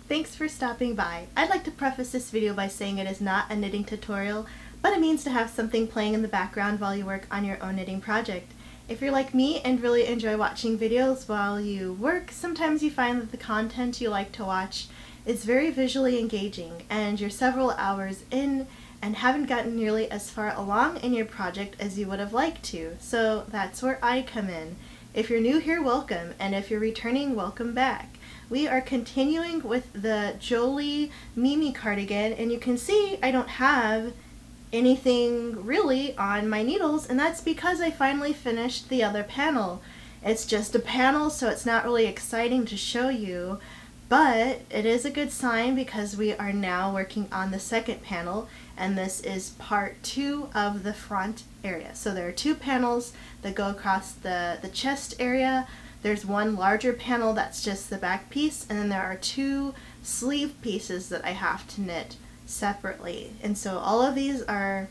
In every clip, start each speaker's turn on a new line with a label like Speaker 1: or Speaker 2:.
Speaker 1: Thanks for stopping by. I'd like to preface this video by saying it is not a knitting tutorial, but a means to have something playing in the background while you work on your own knitting project. If you're like me and really enjoy watching videos while you work, sometimes you find that the content you like to watch is very visually engaging and you're several hours in and haven't gotten nearly as far along in your project as you would have liked to. So that's where I come in. If you're new here, welcome, and if you're returning, welcome back. We are continuing with the Jolie Mimi Cardigan, and you can see I don't have anything really on my needles, and that's because I finally finished the other panel. It's just a panel, so it's not really exciting to show you, but it is a good sign because we are now working on the second panel, and this is part 2 of the front area. So there are 2 panels that go across the chest area. There's one larger panel that's just the back piece, and then there are 2 sleeve pieces that I have to knit separately. And so all of these are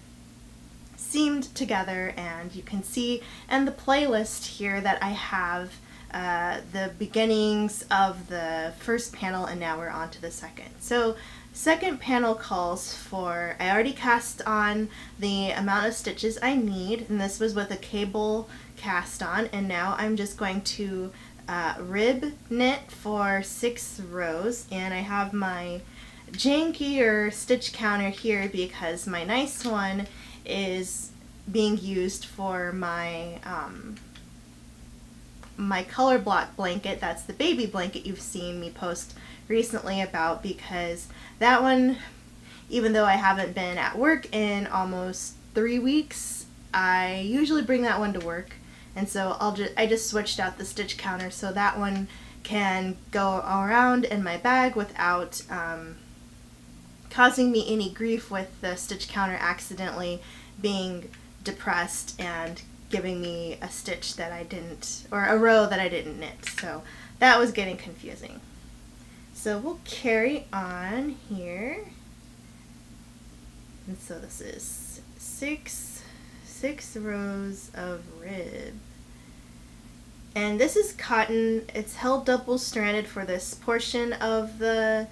Speaker 1: seamed together, and you can see in the playlist here that I have the beginnings of the first panel, and now we're on to the second. So second panel calls for, I already cast on the amount of stitches I need, and this was with a cable cast on, and now I'm just going to rib knit for 6 rows, and I have my jankier stitch counter here because my nice one is being used for my my color block blanket. That's the baby blanket you've seen me post recently about, because that one, even though I haven't been at work in almost 3 weeks, I usually bring that one to work, and so I just switched out the stitch counter so that one can go around in my bag without causing me any grief with the stitch counter accidentally being depressed and giving me a stitch that I didn't, or a row that I didn't knit. So that was getting confusing. So we'll carry on here. And so this is six rows of rib. And this is cotton. It's held double stranded for this portion of the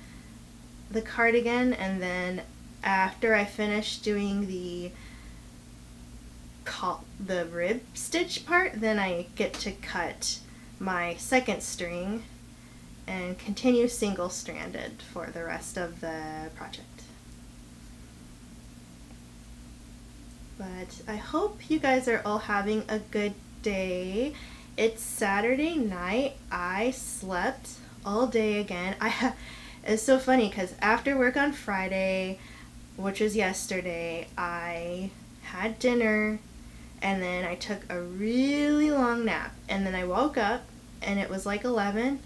Speaker 1: cardigan, and then after I finish doing the rib stitch part, then I get to cut my second string and continue single stranded for the rest of the project. But I hope you guys are all having a good day. It's Saturday night. I slept all day again. It's so funny because after work on Friday, which was yesterday, I had dinner, and then I took a really long nap, and then I woke up and it was like 11,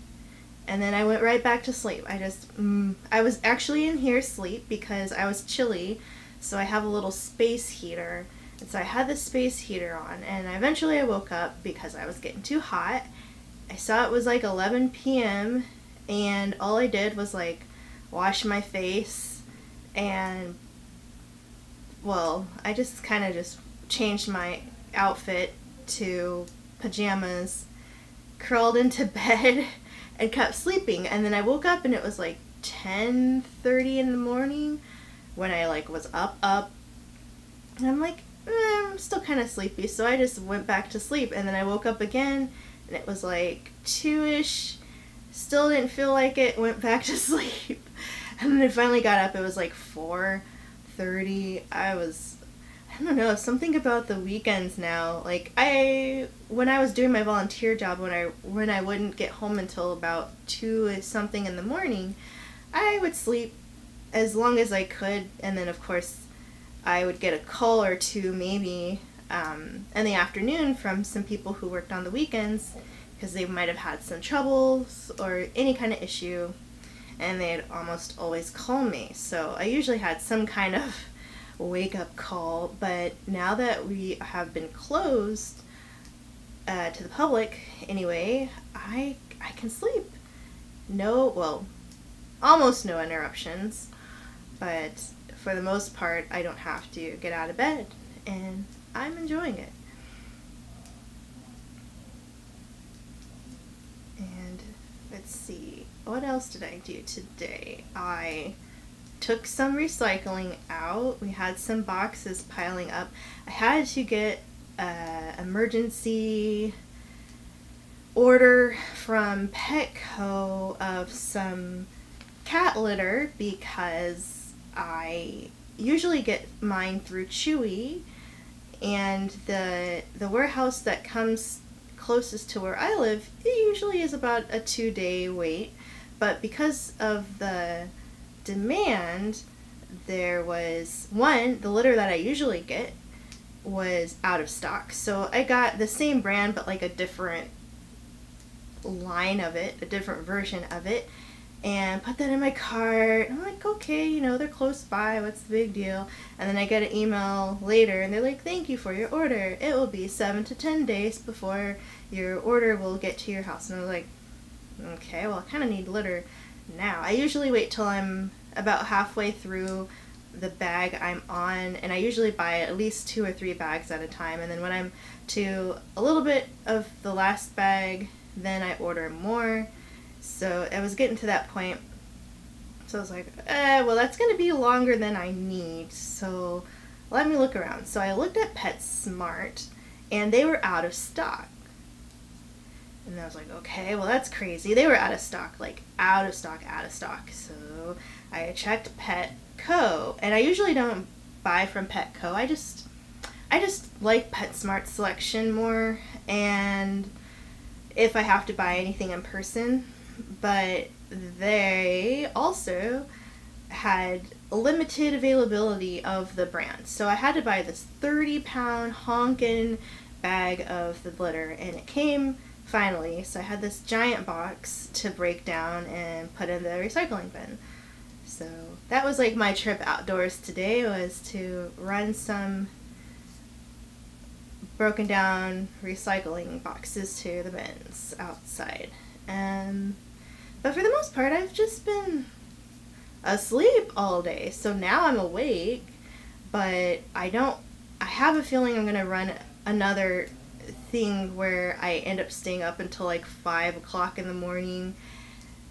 Speaker 1: and then I went right back to sleep. I was actually in here asleep because I was chilly, so I have a little space heater, and so I had the space heater on, and eventually I woke up because I was getting too hot. I saw it was like 11 p.m. and all I did was like wash my face, and well, I just kind of just changed my outfit to pajamas, curled into bed, and kept sleeping. And then I woke up and it was like 10:30 in the morning when I like was up, and I'm like, I'm still kind of sleepy, so I just went back to sleep. And then I woke up again and it was like 2ish, still didn't feel like it, went back to sleep. And then I finally got up, it was like 4:30. I don't know, something about the weekends now. Like when I was doing my volunteer job, when I wouldn't get home until about 2 something in the morning, I would sleep as long as I could, and then of course I would get a call or two maybe in the afternoon from some people who worked on the weekends because they might have had some troubles or any kind of issue, and they'd almost always call me. So I usually had some kind of wake-up call, but now that we have been closed to the public anyway, I can sleep. Almost no interruptions, but for the most part I don't have to get out of bed, and I'm enjoying it. And let's see, what else did I do today? I took some recycling out. We had some boxes piling up. I had to get an emergency order from Petco of some cat litter because I usually get mine through Chewy, and the warehouse that comes closest to where I live, it usually is about a 2-day wait, but because of the demand, there was the litter that I usually get was out of stock, so I got the same brand but like a different line of it, a different version of it, and put that in my cart. I'm like, okay, you know, they're close by, what's the big deal? And then I get an email later and they're like, thank you for your order, it will be 7 to 10 days before your order will get to your house. And I was like, okay, well, I kind of need litter now. I usually wait till I'm about halfway through the bag I'm on, and I usually buy at least 2 or 3 bags at a time, and then when I'm to a little bit of the last bag, then I order more. So I was getting to that point, so I was like, well, that's going to be longer than I need, so let me look around. So I looked at PetSmart, and they were out of stock. And I was like, okay, well, that's crazy. They were out of stock, like out of stock. So I checked Petco, and I usually don't buy from Petco. I just like PetSmart's selection more, and if I have to buy anything in person. But they also had limited availability of the brand, so I had to buy this 30-pound honkin' bag of the litter, and it came finally, so I had this giant box to break down and put in the recycling bin. So that was like my trip outdoors today, was to run some broken down recycling boxes to the bins outside. But for the most part, I've just been asleep all day, so now I'm awake, but I have a feeling I'm gonna run another thing where I end up staying up until like 5 o'clock in the morning,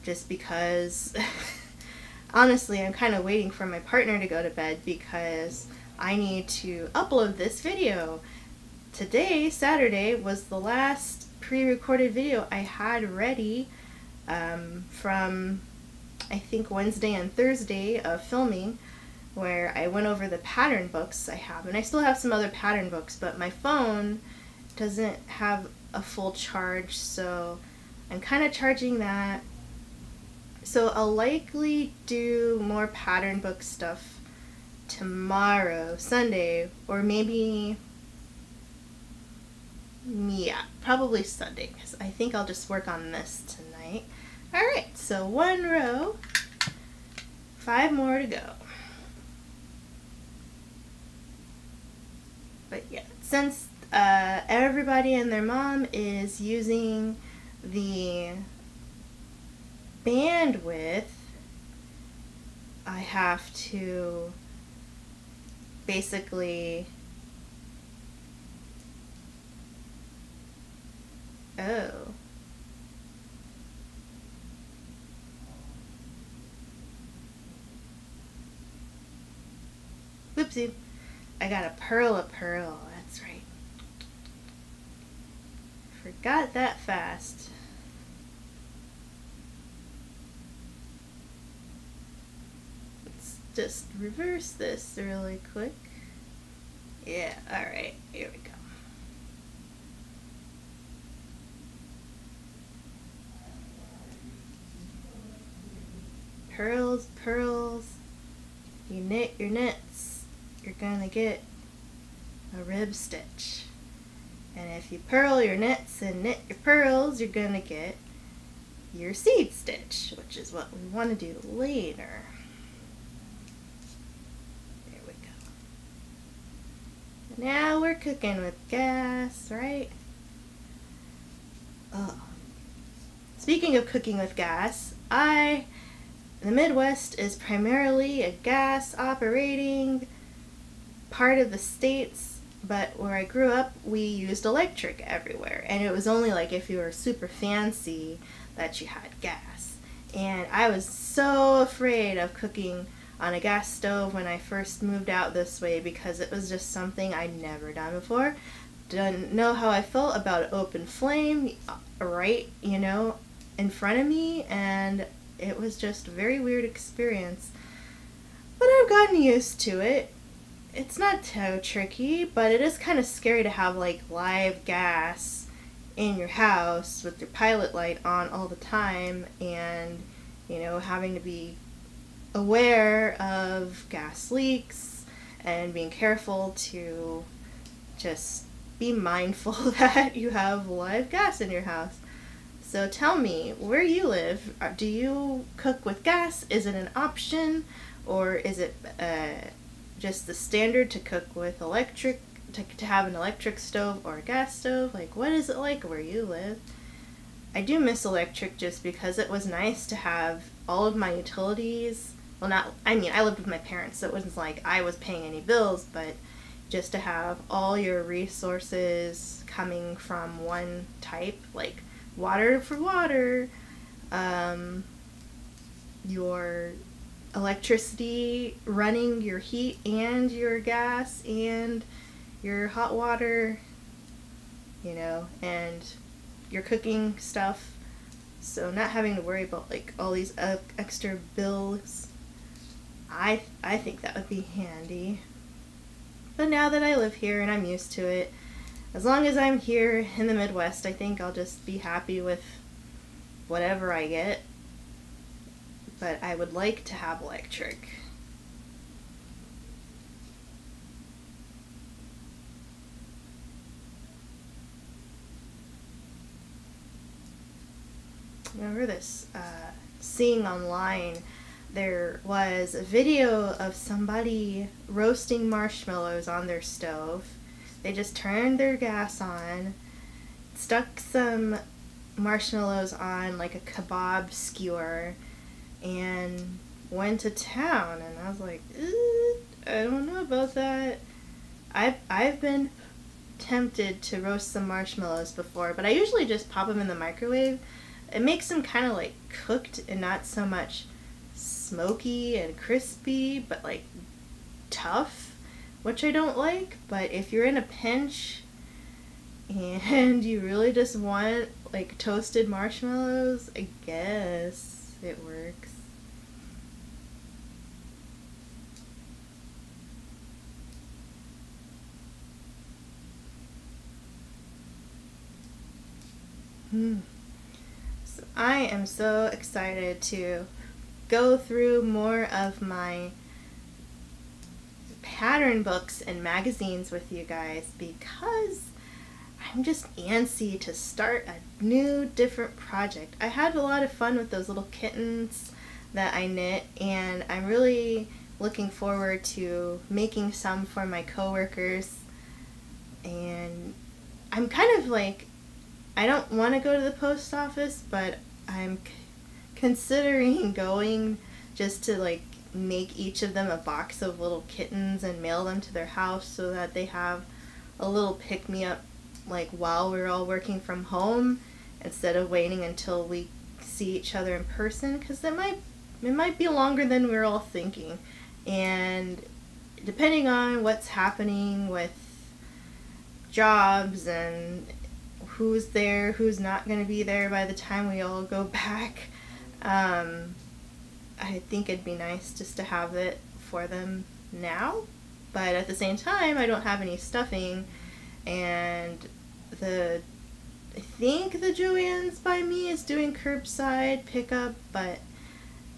Speaker 1: just because honestly I'm kind of waiting for my partner to go to bed because I need to upload this video. Today, Saturday, was the last pre-recorded video I had ready from I think Wednesday and Thursday of filming, where I went over the pattern books I have, and I still have some other pattern books, but my phone doesn't have a full charge, so I'm kind of charging that. So I'll likely do more pattern book stuff tomorrow, Sunday, or maybe, yeah, probably Sunday, because I think I'll just work on this tonight. Alright, so 1 row, 5 more to go. But yeah, since everybody and their mom is using the bandwidth, I have to basically, whoopsie, I got a pearl, that's right. Forgot that fast. Let's just reverse this really quick. Yeah, alright, here we go. Pearls, pearls. You knit your knits, you're gonna get a rib stitch. And if you purl your knits and knit your pearls, you're gonna get your seed stitch, which is what we want to do later. There we go. Now we're cooking with gas, right? Oh. Speaking of cooking with gas, the Midwest is primarily a gas operating part of the States, but where I grew up, we used electric everywhere, and it was only like if you were super fancy that you had gas. And I was so afraid of cooking on a gas stove when I first moved out this way because it was just something I'd never done before. Didn't know how I felt about open flame right, in front of me, and it was just a very weird experience. But I've gotten used to it. It's not too tricky, but it is kind of scary to have like live gas in your house with your pilot light on all the time, and having to be aware of gas leaks and being careful to just be mindful that you have live gas in your house. So tell me, where you live, do you cook with gas? Is it an option, or is it just the standard to cook with electric, to have an electric stove or a gas stove? Like, what is it like where you live? I do miss electric just because it was nice to have all of my utilities. Well, I lived with my parents, so it wasn't like I was paying any bills, but just to have all your resources coming from one type, like water for water, your electricity running your heat and your gas and your hot water, and your cooking stuff. So not having to worry about like all these extra bills. I think that would be handy. But now that I live here and I'm used to it, as long as I'm here in the Midwest, I think I'll just be happy with whatever I get. But I would like to have electric. Remember this, seeing online, there was a video of somebody roasting marshmallows on their stove. They just turned their gas on, stuck some marshmallows on like a kebab skewer, and went to town. And I was like, I don't know about that. I've been tempted to roast some marshmallows before, but I usually just pop them in the microwave. It makes them kind of like cooked and not so much smoky and crispy, but like tough, which I don't like. But if you're in a pinch and you really just want like toasted marshmallows, I guess it works. So I am so excited to go through more of my pattern books and magazines with you guys because I'm just antsy to start a new, different project. I had a lot of fun with those little kittens that I knit, and I'm really looking forward to making some for my coworkers. And I'm kind of like, I don't want to go to the post office, but I'm considering going just to like make each of them a box of little kittens and mail them to their house so that they have a little pick-me-up like while we're all working from home instead of waiting until we see each other in person, because it might be longer than we're all thinking. And depending on what's happening with jobs and who's there, who's not going to be there by the time we all go back, I think it'd be nice just to have it for them now. But at the same time, I don't have any stuffing, and I think the Joann's by me is doing curbside pickup, but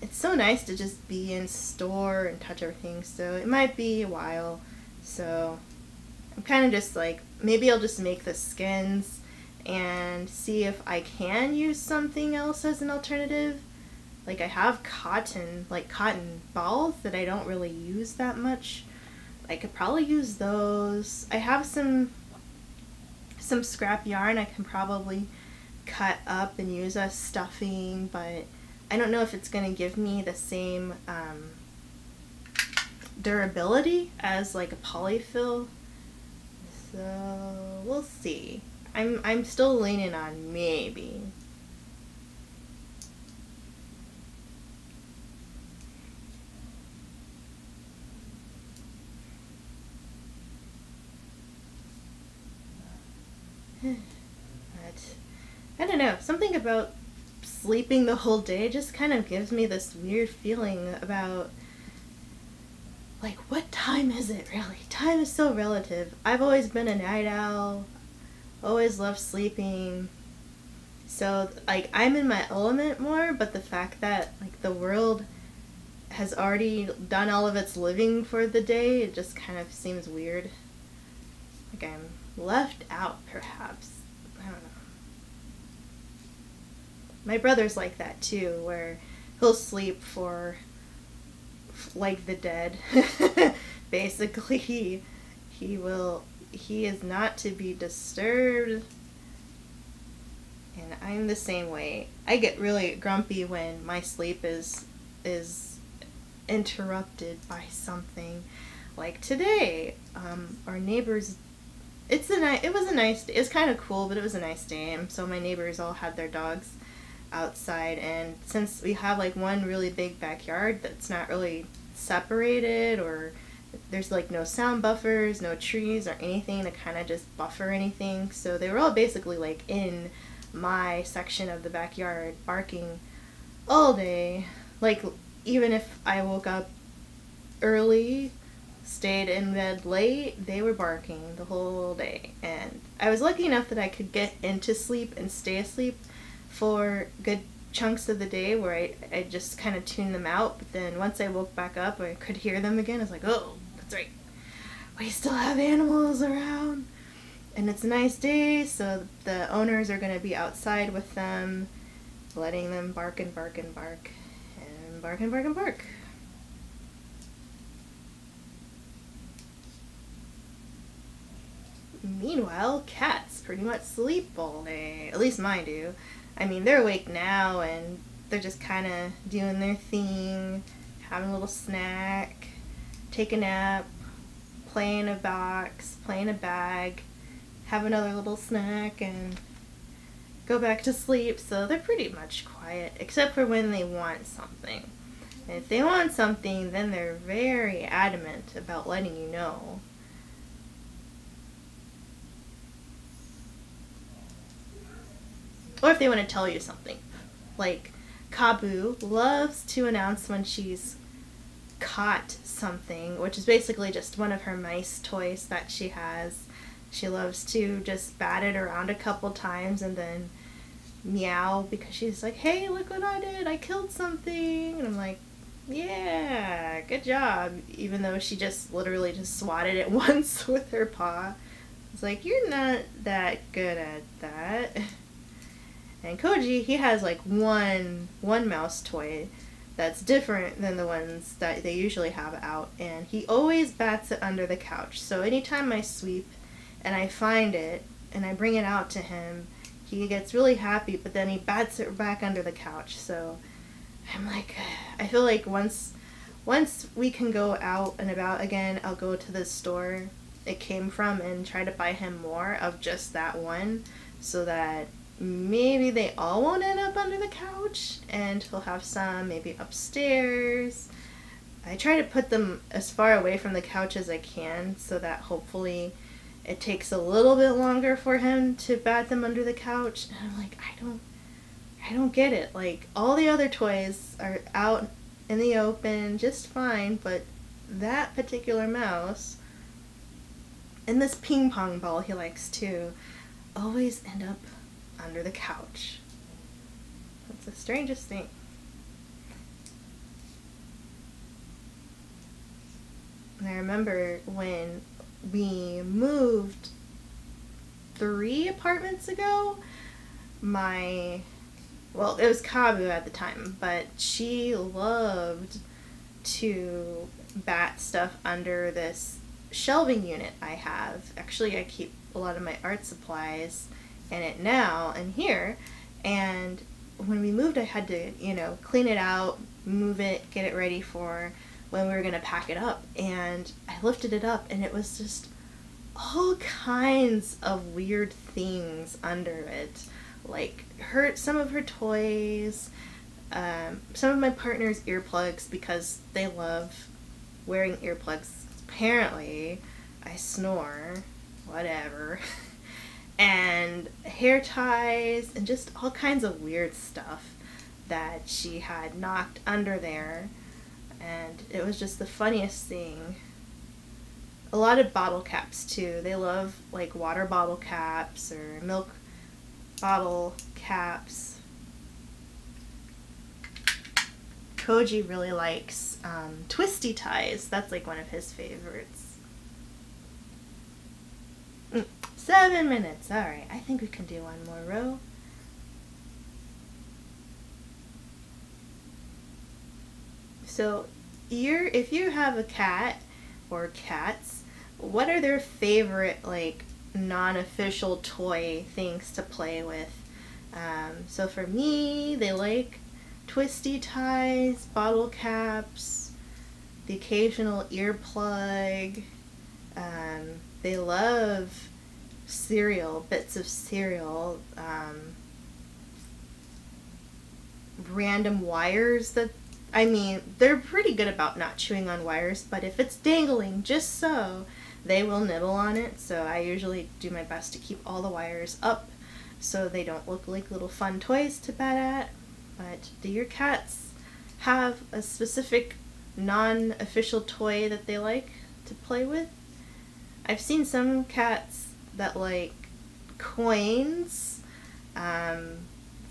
Speaker 1: it's so nice to just be in store and touch everything, so it might be a while. So I'm kind of just like, maybe I'll just make the skins and see if I can use something else as an alternative. Like I have cotton balls that I don't really use that much. I could probably use those. I have some scrap yarn I can probably cut up and use as stuffing, but I don't know if it's going to give me the same durability as like a polyfill. So we'll see. I'm still leaning on maybe. But I don't know, something about sleeping the whole day just kind of gives me this weird feeling about, like, what time is it really? Time is so relative. I've always been a night owl, always loved sleeping. So, like, I'm in my element more, but the fact that, like, the world has already done all of its living for the day, it just kind of seems weird. Like I'm left out, perhaps. I don't know. My brother's like that too, where he'll sleep for like the dead. Basically, he is not to be disturbed. And I'm the same way. I get really grumpy when my sleep is interrupted by something. Like today, our neighbors. It was a nice day. It was kind of cool, but it was a nice day. And so my neighbors all had their dogs outside, and since we have like one really big backyard that's not really separated, or there's like no sound buffers, no trees or anything to kind of just buffer anything, so they were all basically like in my section of the backyard barking all day. Like, even if I woke up early, stayed in bed late, they were barking the whole day. And I was lucky enough that I could get into sleep and stay asleep for good chunks of the day where I just kind of tuned them out. But then once I woke back up, I could hear them again. I was like, oh, that's right, we still have animals around. And it's a nice day, so the owners are going to be outside with them, letting them bark and bark and bark and bark and bark and bark. Meanwhile, cats pretty much sleep all day. At least mine do. I mean, they're awake now and they're just kind of doing their thing, having a little snack, take a nap, play in a box, play in a bag, have another little snack, and go back to sleep. So they're pretty much quiet, except for when they want something. And if they want something, then they're very adamant about letting you know. Or if they want to tell you something. Like, Kabu loves to announce when she's caught something, which is basically just one of her mice toys that she has. She loves to just bat it around a couple times and then meow because she's like, hey, look what I did, I killed something. And I'm like, yeah, good job. Even though she just literally just swatted it once with her paw. It's like, you're not that good at that. And Koji, he has like one mouse toy that's different than the ones that they usually have out, and he always bats it under the couch. So anytime I sweep and I find it and I bring it out to him, he gets really happy, but then he bats it back under the couch. So I'm like, I feel like once we can go out and about again, I'll go to the store it came from and try to buy him more of just that one, so that maybe they all won't end up under the couch, and he'll have some maybe upstairs. I try to put them as far away from the couch as I can, so that hopefully it takes a little bit longer for him to bat them under the couch. And I'm like, I don't get it. Like, all the other toys are out in the open just fine, but that particular mouse and this ping pong ball he likes too always end up under the couch. That's the strangest thing. And I remember when we moved 3 apartments ago, it was Kabu at the time, but she loved to bat stuff under this shelving unit I have. Actually, I keep a lot of my art supplies in it now and here, and when we moved I had to, clean it out, move it, get it ready for when we were going to pack it up, and I lifted it up and it was just all kinds of weird things under it, like some of her toys, some of my partner's earplugs, because they love wearing earplugs. Apparently I snore, whatever. and hair ties and just all kinds of weird stuff that she had knocked under there. And it was just the funniest thing. A lot of bottle caps too. They love like water bottle caps or milk bottle caps. Koji really likes twisty ties. That's like one of his favorites. 7 minutes. Alright, I think we can do one more row. So if you have a cat or cats, what are their favorite like non-official toy things to play with? So for me, they like twisty ties, bottle caps, the occasional earplug. They love cereal, bits of cereal, random wires that, I mean, they're pretty good about not chewing on wires, but if it's dangling just so, they will nibble on it. So I usually do my best to keep all the wires up so they don't look like little fun toys to bat at. But do your cats have a specific non-official toy that they like to play with? I've seen some cats that like coins,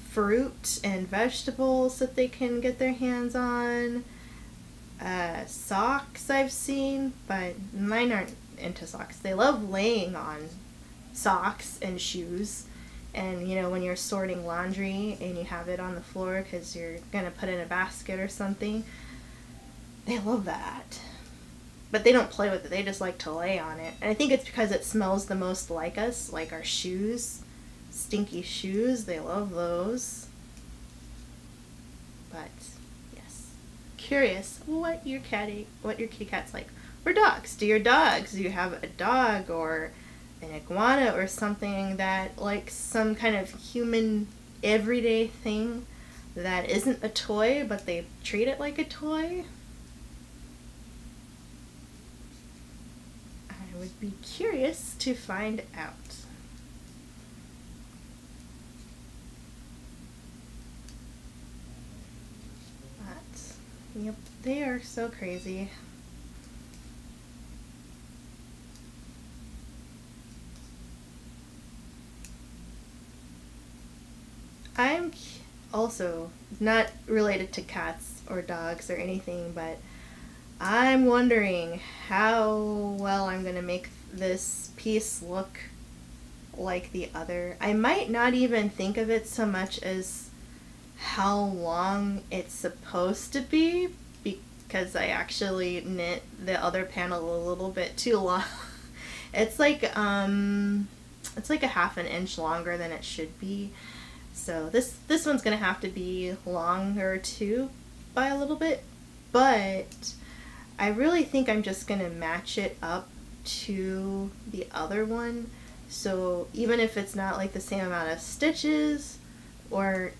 Speaker 1: fruit and vegetables that they can get their hands on, socks I've seen, but mine aren't into socks. They love laying on socks and shoes. And, you know, when you're sorting laundry and you have it on the floor because you're going to put it in a basket or something, they love that. But they don't play with it. They just like to lay on it. And I think it's because it smells the most like us, like our shoes. Stinky shoes. They love those. But, yes. Curious what your kitty cats like. Or dogs. Do you have a dog or an iguana or something that likes some kind of human everyday thing that isn't a toy, but they treat it like a toy? I would be curious to find out. But, yep, they are so crazy. I'm also not related to cats or dogs or anything, but I'm wondering how well I'm going to make this piece look like the other. I might not even think of it so much as how long it's supposed to be, because I actually knit the other panel a little bit too long. It's like a half an inch longer than it should be. So this one's gonna have to be longer too by a little bit, but I really think I'm just gonna match it up to the other one. So even if it's not like the same amount of stitches, or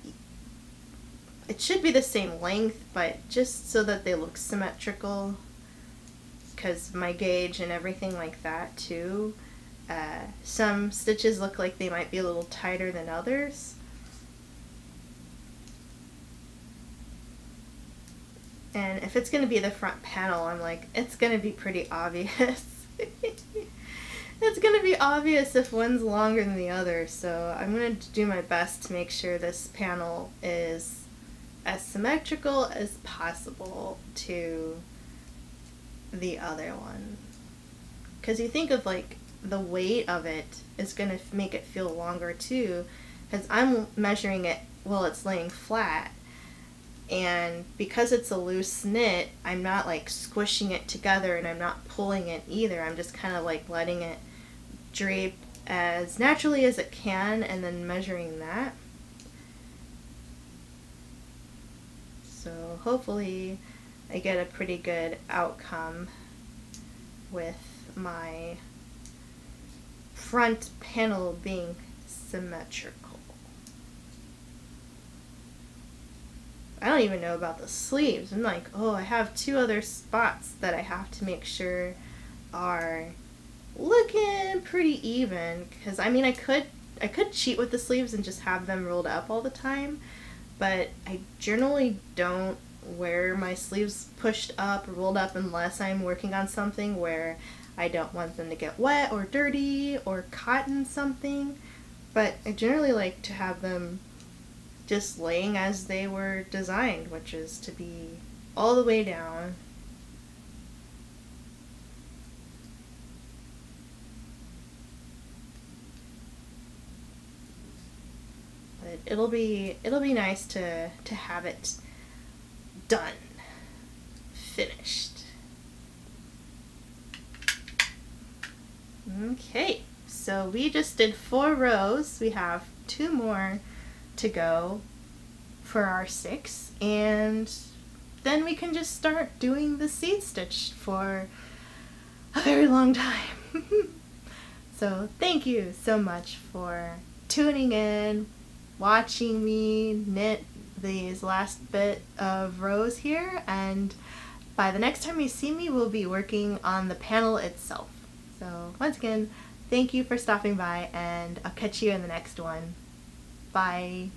Speaker 1: it should be the same length, but just so that they look symmetrical, because my gauge and everything like that too. Some stitches look like they might be a little tighter than others. And if it's going to be the front panel, I'm like, it's going to be pretty obvious. It's going to be obvious if one's longer than the other, so I'm going to do my best to make sure this panel is as symmetrical as possible to the other one. Because you think of like the weight of it is going to make it feel longer too, because I'm measuring it while it's laying flat. And because it's a loose knit, I'm not like squishing it together and I'm not pulling it either. I'm just kind of like letting it drape as naturally as it can and then measuring that. So hopefully I get a pretty good outcome with my front panel being symmetrical. I don't even know about the sleeves. I'm like, oh, I have two other spots that I have to make sure are looking pretty even. Because, I mean, I could could cheat with the sleeves and just have them rolled up all the time, but I generally don't wear my sleeves pushed up or rolled up unless I'm working on something where I don't want them to get wet or dirty or caught in something. But I generally like to have them just laying as they were designed, which is to be all the way down. But it'll be nice to have it done, finished. Okay, so we just did 4 rows. We have 2 more to go for our 6, and then we can just start doing the seed stitch for a very long time. So thank you so much for tuning in, watching me knit these last bit of rows here, and by the next time you see me, we'll be working on the panel itself. So once again, thank you for stopping by, and I'll catch you in the next one. Bye.